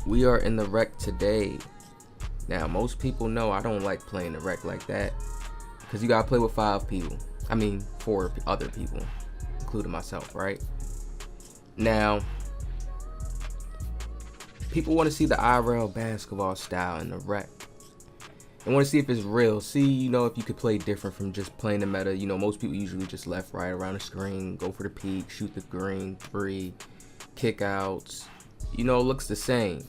We are in the rec today. Now, most people know I don't like playing the rec like that because you gotta play with 5 people. I mean, 4 other people, including myself, right? Now, people want to see the IRL basketball style in the rec. They want to see if it's real. See, if you could play different from just playing the meta. Most people usually just left, right, around the screen, go for the peak, shoot the green, 3, kickouts. It looks the same.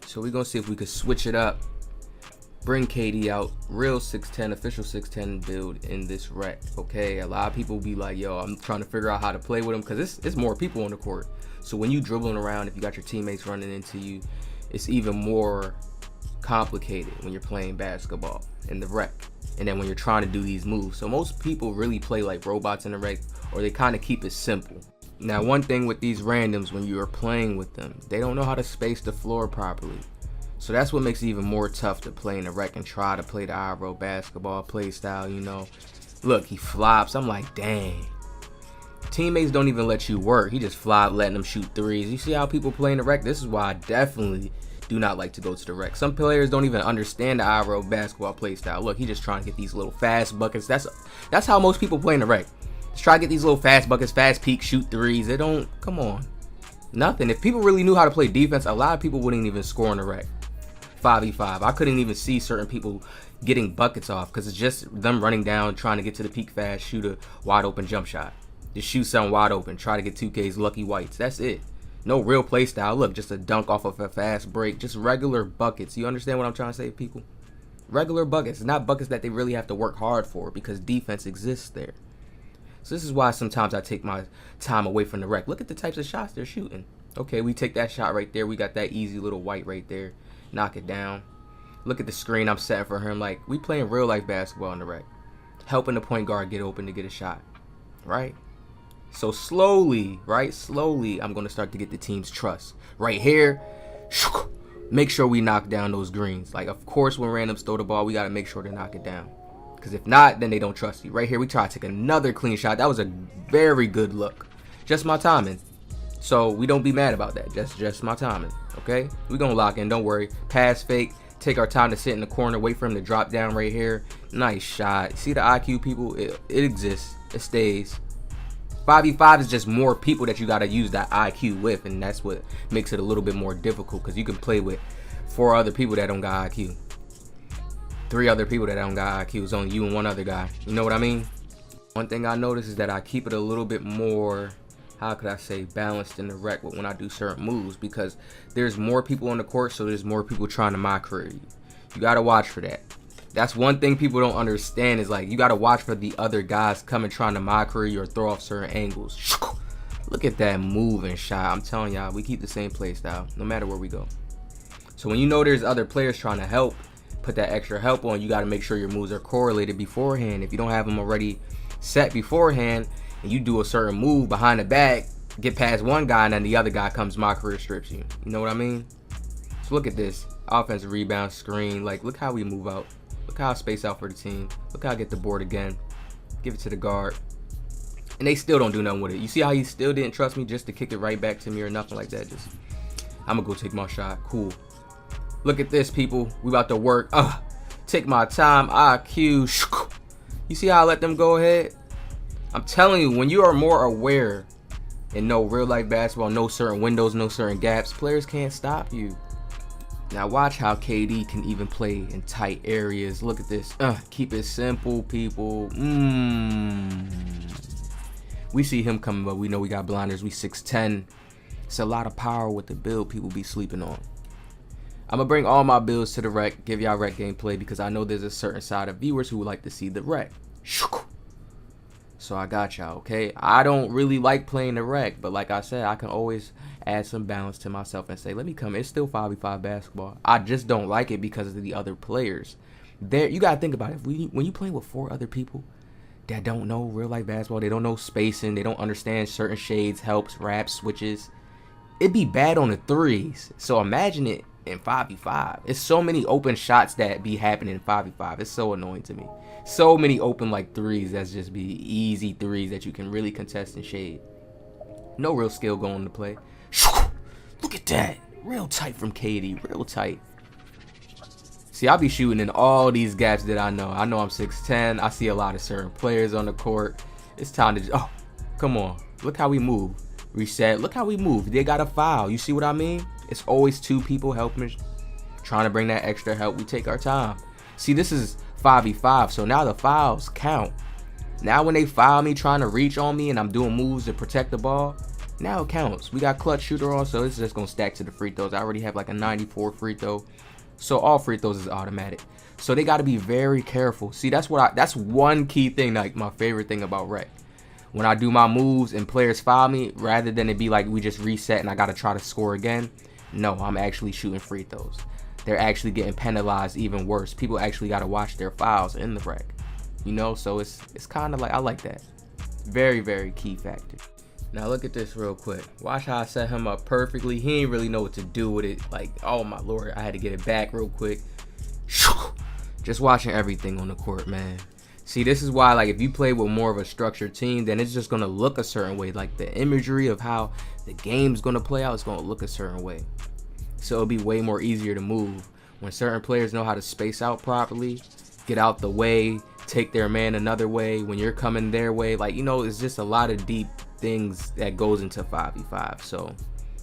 So we're going to see if we could switch it up. Bring KD out, real 6'10", official 6'10" build in this rec, okay? A lot of people be like, yo, I'm trying to figure out how to play with him because it's more people on the court. So when you dribbling around, if you got your teammates running into you, it's even more complicated when you're playing basketball in the rec. And then when you're trying to do these moves. So most people really play like robots in the rec, or they kind of keep it simple. Now, one thing with these randoms, when you are playing with them, they don't know how to space the floor properly. So that's what makes it even more tough to play in the rec and try to play the IRL basketball play style, Look, he flops. I'm like, dang. Teammates don't even let you work. He just flop, letting them shoot threes. You see how people play in the rec? This is why I definitely do not like to go to the rec. Some players don't even understand the IRL basketball play style. Look, he just trying to get these little fast buckets. That's how most people play in the rec. Just try to get these little fast buckets, fast peak, shoot threes. They don't, come on. Nothing. If people really knew how to play defense, a lot of people wouldn't even score in the rec. 5v5. I couldn't even see certain people getting buckets off because it's just them running down, trying to get to the peak fast, shoot a wide open jump shot. Just shoot something wide open, try to get 2K's lucky whites. That's it. No real play style. Look, just a dunk off of a fast break. Just regular buckets. You understand what I'm trying to say, people? Regular buckets. Not buckets that they really have to work hard for because defense exists there. So this is why sometimes I take my time away from the rec. Look at the types of shots they're shooting. Okay, we take that shot right there. We got that easy little white right there. Knock it down. Look at the screen I'm setting for him. Like, we playing real life basketball in the rec. Helping the point guard get open to get a shot. Right? So slowly, right? Slowly, I'm going to start to get the team's trust. Right here, make sure we knock down those greens. Like, of course, when randoms throw the ball, we got to make sure to knock it down. Because if not, then they don't trust you. Right here, we try to take another clean shot. That was a very good look. Just my timing. So we don't be mad about that. Just my timing. Okay? We're going to lock in. Don't worry. Pass fake. Take our time to sit in the corner. Wait for him to drop down right here. Nice shot. See the IQ, people? It exists. It stays. 5v5 is just more people that you got to use that IQ with. And that's what makes it a little bit more difficult. Because you can play with 4 other people that don't got IQ. 3 other people that don't got IQ. It's only you and 1 other guy. You know what I mean? One thing I notice is that I keep it a little bit more, how could I say, balanced in the rec when I do certain moves, because there's more people on the court, so there's more people trying to mockery you. You got to watch for that. That's one thing people don't understand is, like, you got to watch for the other guys coming trying to mockery you or throw off certain angles. Look at that moving shot. I'm telling y'all, we keep the same play style no matter where we go. So when you know there's other players trying to help, put that extra help on, you got to make sure your moves are correlated beforehand. If you don't have them already set beforehand, and you do a certain move behind the back, get past one guy, and then the other guy comes mockery strips you. You know what I mean? So look at this. Offensive rebound, screen. Like, look how we move out. Look how I space out for the team. Look how I get the board again. Give it to the guard. And they still don't do nothing with it. You see how he still didn't trust me just to kick it right back to me or nothing like that? Just, I'm going to go take my shot. Cool. Look at this, people. We about to work. Take my time. IQ. You see how I let them go ahead? I'm telling you, when you are more aware and know real life basketball, no certain windows, no certain gaps, players can't stop you. Now watch how KD can even play in tight areas. Look at this. Keep it simple, people. We see him coming, but we know we got blinders. We 6'10". It's a lot of power with the build people be sleeping on. I'm going to bring all my builds to the rec, give y'all rec gameplay, because I know there's a certain side of viewers who would like to see the rec. So I got y'all, okay? I don't really like playing the rec, but like I said, I can always add some balance to myself and say, let me come. It's still 5v5 basketball. I just don't like it because of the other players. You got to think about it. When you playing with 4 other people that don't know real life basketball, they don't know spacing, they don't understand certain shades, helps, wraps, switches, it'd be bad on the threes. So imagine it in 5v5. It's so many open shots that be happening in 5v5. It's so annoying to me. So many open like threes that's just be easy threes that you can really contest and shade. No real skill going to play. Look at that. Real tight from KD. Real tight. See, I'll be shooting in all these gaps that I know. I know I'm 6'10". I see a lot of certain players on the court. It's time to... Oh, come on. Look how we move. Reset. Look how we move. They got a foul. You see what I mean? It's always two people helping, trying to bring that extra help. We take our time. See, this is 5v5, so now the fouls count. Now when they foul me trying to reach on me and I'm doing moves to protect the ball, now it counts. We got clutch shooter on, so it's just going to stack to the free throws. I already have like a 94 free throw. So all free throws is automatic. So they got to be very careful. See, that's one key thing, like my favorite thing about rec. When I do my moves and players foul me, rather than it be like we just reset and I got to try to score again, no, I'm actually shooting free throws. They're actually getting penalized even worse. People actually got to watch their fouls in the rec. You know, so it's kind of like, I like that. Very, very key factor. Now look at this real quick. Watch how I set him up perfectly. He ain't really know what to do with it. Like, oh my lord, I had to get it back real quick. Just watching everything on the court, man. See, this is why, like, if you play with more of a structured team, then it's just gonna look a certain way. Like the imagery of how the game's gonna play out is gonna look a certain way. So it'll be way more easier to move when certain players know how to space out properly, get out the way, take their man another way when you're coming their way. Like, you know, it's just a lot of deep things that goes into 5v5. So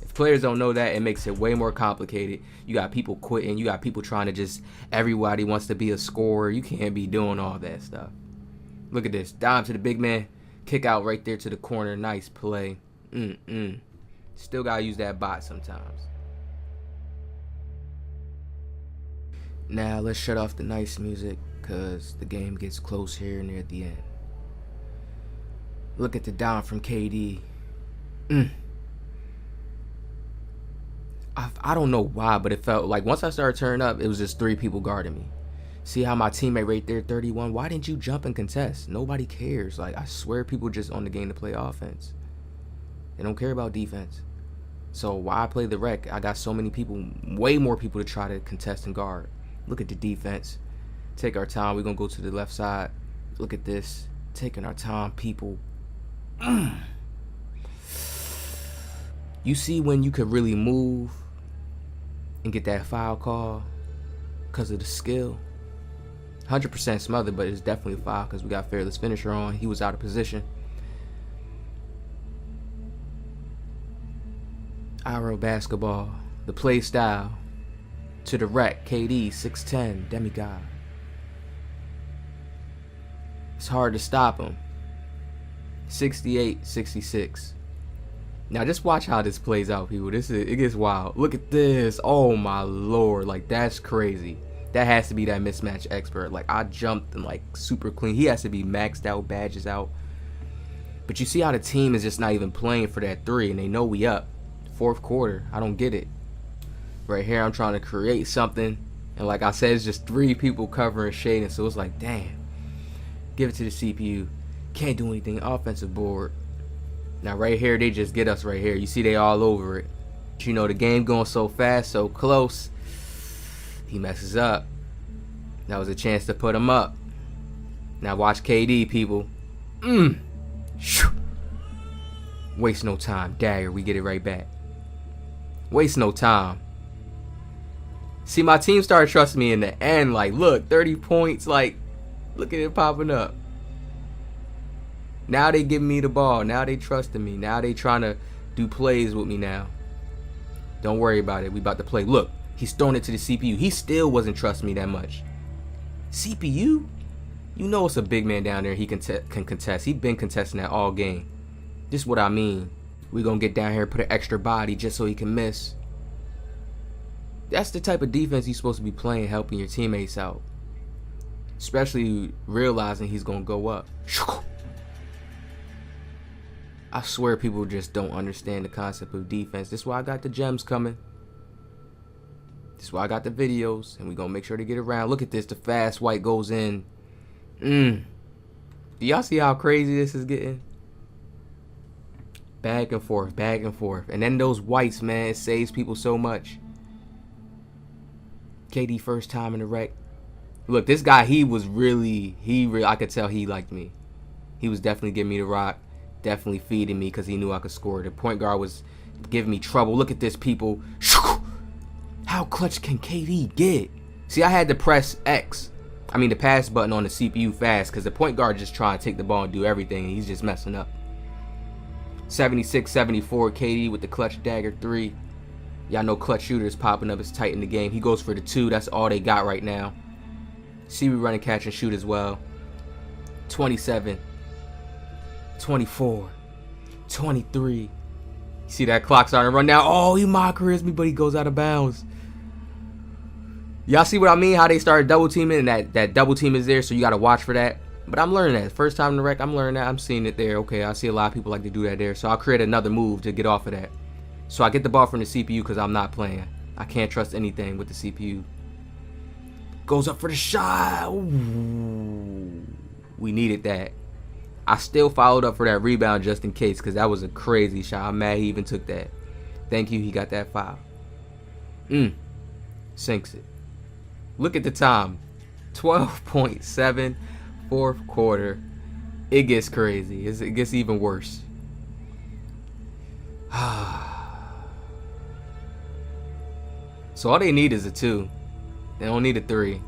if players don't know that, it makes it way more complicated. You got people quitting, you got people trying to just, everybody wants to be a scorer. You can't be doing all that stuff. Look at this, dime to the big man, kick out right there to the corner. Nice play. Still gotta use that bot sometimes. Now let's shut off the nice music, because the game gets close here near the end. Look at the dime from KD. I don't know why, but it felt like once I started turning up, it was just 3 people guarding me. See how my teammate right there, 31, why didn't you jump and contest? Nobody cares. Like, I swear people just on the game to play offense. They don't care about defense. So why play the rec? I got so many people, way more people to try to contest and guard. Look at the defense. Take our time. We're going to go to the left side. Look at this. Taking our time, people. You see when you could really move and get that foul call because of the skill. 100% smothered, but it's definitely a foul because we got fearless finisher on. He was out of position. Iro basketball, the play style. To the rec, KD, 6'10", demigod. It's hard to stop him. 68-66. Now just watch how this plays out, people. It gets wild. Look at this. Oh my lord, like that's crazy. That has to be that mismatch expert. Like I jumped and like super clean. He has to be maxed out, badges out. But you see how the team is just not even playing for that 3, and they know we up. 4th quarter. I don't get it. Right here, I'm trying to create something, and like I said, it's just 3 people covering shading. So it's like, damn. Give it to the CPU. Can't do anything. Offensive board. Now right here, they just get us right here. You see they all over it. You know, the game going so fast, so close. He messes up. That was a chance to put him up. Now watch KD, people. Waste no time. Dagger, we get it right back. Waste no time. See, my team started trusting me in the end. Like, look, 30 points. Like, look at it popping up. Now they giving me the ball. Now they trusting me. Now they trying to do plays with me now. Don't worry about it. We about to play. Look, he's throwing it to the CPU. He still wasn't trusting me that much. CPU? You know it's a big man down there. He can contest. He been contesting that all game. This is what I mean. We gonna get down here, put an extra body just so he can miss. That's the type of defense you're supposed to be playing, helping your teammates out. Especially realizing he's gonna go up. I swear people just don't understand the concept of defense. That's why I got the gems coming. That's why I got the videos, and we gonna make sure to get around. Look at this, the fast white goes in. Do y'all see how crazy this is getting? Back and forth, back and forth. And then those whites, man, it saves people so much. KD first time in the rec. Look, this guy, he really, I could tell he liked me. He was definitely giving me the rock. Definitely feeding me because he knew I could score. The point guard was giving me trouble. Look at this, people. How clutch can KD get? See, I had to press the pass button on the CPU fast because the point guard just trying to take the ball and do everything, and he's just messing up. 76-74 KD with the clutch dagger 3. Y'all know clutch shooters popping up is tight in the game. He goes for the 2. That's all they got right now. See, we run and catch and shoot as well. 27, 24, 23. See that clock starting to run down. Oh, he mockers me, but he goes out of bounds. Y'all see what I mean? How they started double teaming, and that double team is there, so you got to watch for that. But I'm learning that. First time in the rec, I'm learning that. I'm seeing it there. Okay, I see a lot of people like to do that there, so I'll create another move to get off of that. So I get the ball from the CPU because I'm not playing. I can't trust anything with the CPU. Goes up for the shot. Ooh. We needed that. I still followed up for that rebound just in case because that was a crazy shot. I'm mad he even took that. Thank you, he got that foul. Sinks it. Look at the time. 12.7, fourth quarter. It gets crazy. It gets even worse. So all they need is a 2. They don't need a 3.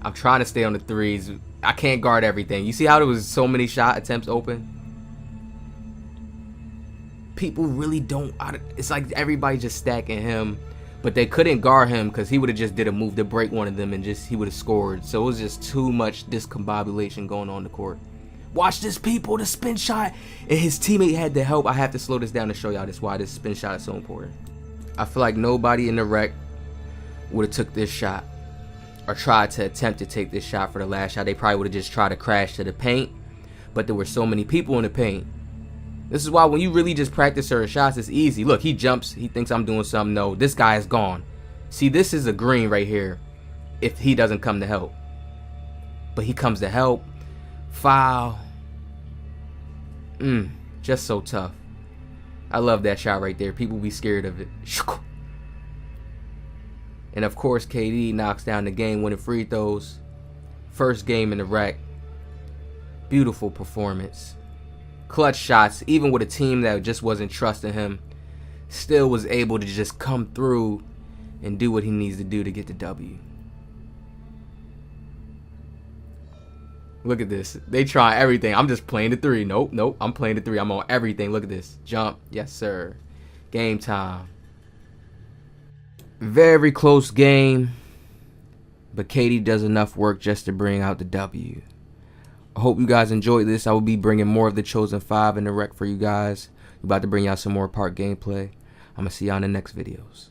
I'm trying to stay on the 3s. I can't guard everything. You see how there was so many shot attempts open? People really don't. It's like everybody just stacking him, but they couldn't guard him because he would have just did a move to break one of them and he would have scored. So it was just too much discombobulation going on the court. Watch this, people, the spin shot, and his teammate had to help. I have to slow this down to show y'all why this spin shot is so important. I feel like nobody in the rec would have took this shot or tried to attempt to take this shot for the last shot. They probably would have just tried to crash to the paint, but there were so many people in the paint. This is why when you really just practice certain shots, it's easy. Look, he jumps. He thinks I'm doing something. No, this guy is gone. See, this is a green right here if he doesn't come to help. But he comes to help. Foul. Just so tough. I love that shot right there. People be scared of it. And of course, KD knocks down the game-winning free throws. First game in the rec. Beautiful performance. Clutch shots, even with a team that just wasn't trusting him, still was able to just come through and do what he needs to do to get the W. Look at this. They try everything. I'm just playing the 3. Nope. I'm playing the 3. I'm on everything. Look at this. Jump. Yes, sir. Game time. Very close game, but KD does enough work just to bring out the W. I hope you guys enjoyed this. I will be bringing more of the Chosen 5 in the rec for you guys. We're about to bring y'all some more park gameplay. I'm going to see y'all in the next videos.